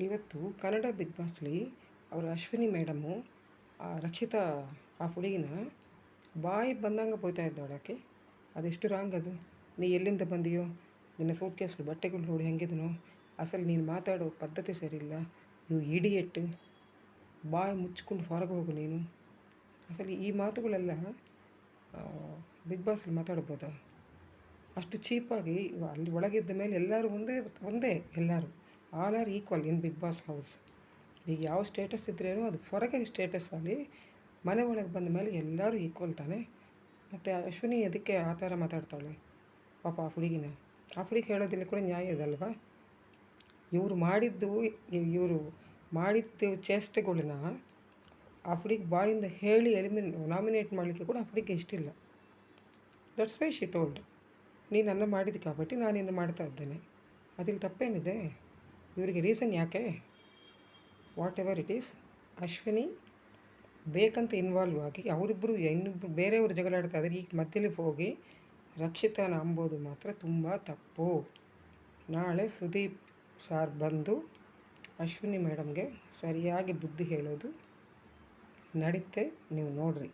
ಇವತ್ತು ಕನ್ನಡ ಬಿಗ್ ಬಾಸ್ಲಿ ಅವರು ಅಶ್ವಿನಿ ಮೇಡಮು ರಕ್ಷಿತಾ ಆ ಹುಡುಗಿನ ಬಾಯಿ ಬಂದಂಗೆ ಬೈತಾ ಇದ್ದಾಳೆ. ಆಕೆ ಅದೆಷ್ಟು ರಾಂಗ್ ಅದು. ನೀ ಎಲ್ಲಿಂದ ಬಂದಿಯೋ, ನಿನ್ನ ಸೂಟ್ ಕೇಸಲ್ಲಿ ಬಟ್ಟೆಗಳು ನೋಡಿ ಹೆಂಗಿದನೋ, ಅಸಲು ನೀನು ಮಾತಾಡೋ ಪದ್ಧತಿ ಸರಿಯಿಲ್ಲ, ನೀವು ಇಡಿಯೆಟ್ಟು, ಬಾಯಿ ಮುಚ್ಕೊಂಡು ಹೊರಗೆ ಹೋಗು ನೀನು. ಅಸಲು ಈ ಮಾತುಗಳೆಲ್ಲ ಬಿಗ್ ಬಾಸಲ್ಲಿ ಮಾತಾಡ್ಬೋದಾ? ಅಷ್ಟು ಚೀಪಾಗಿ ಅಲ್ಲಿ ಒಳಗಿದ್ದ ಮೇಲೆ ಎಲ್ಲರೂ ಒಂದೇ ಎಲ್ಲರೂ all are equal in Bigg Boss house. ಈಗ ಯಾವ ಸ್ಟೇಟಸ್ ಇದ್ರೇನೋ ಅದು ಹೊರಗೆ ಸ್ಟೇಟಸ್ ಅಲ್ಲಿ, ಮನೆ ಒಳಗೆ ಬಂದ ಮೇಲೆ ಎಲ್ಲರೂ ಈಕ್ವಲ್ ತಾನೆ. ಮತ್ತು ಅಶ್ವಿನಿ ಅದಕ್ಕೆ ಆ ಥರ ಮಾತಾಡ್ತಾಳೆ ಪಾಪ ಆ ಹುಡುಗಿ ಹೇಳೋದಿಲ್ಲ ಕೂಡ ನ್ಯಾಯ ಇದಲ್ವಾ? ಇವರು ಮಾಡಿದ್ದು ಚೇಷ್ಟೆಗಳನ್ನ ಆ ಹುಡುಗಿ ಬಾಯಿಂದ ಹೇಳಿ ನಾಮಿನೇಟ್ ಮಾಡಲಿಕ್ಕೆ ಕೂಡ ಆ ಹುಡುಗಿಗೆ ಇಷ್ಟಿಲ್ಲ. ದಟ್ಸ್ ವೈ ಶಿ ಟೋಲ್ಡ್, ನೀನು ನನ್ನ ಮಾಡಿದ್ದು కాబట్టి ನಾನು ನಿನ್ನ ಮಾಡ್ತಾ ಇದ್ದೇನೆ. ಅದಿಲ್ಲಿ ತಪ್ಪೇನಿದೆ? ಇವರಿಗೆ ರೀಸನ್ ಯಾಕೆ? What ever it is, Ashwini ಬೇಕಂತ ಇನ್ವಾಲ್ವ್ ಆಗಿ ಅವರಿಬ್ಬರು ಇನ್ನಿಬ್ಬರು ಬೇರೆಯವರು ಜಗಳಾಡ್ತಾ ಇದ್ದಾರೆ, ಈಗ ಮಧ್ಯದಲ್ಲಿ ಹೋಗಿ ರಕ್ಷಿತಾನ ಅಂಬೋದು ಮಾತ್ರ ತುಂಬ ತಪ್ಪು. ನಾಳೆ ಸುದೀಪ್ ಸಾರ್ ಬಂದು ಅಶ್ವಿನಿ ಮೇಡಮ್ಗೆ ಸರಿಯಾಗಿ ಬುದ್ಧಿ ಹೇಳೋದು ನಡೀತೆ, ನೀವು ನೋಡ್ರಿ.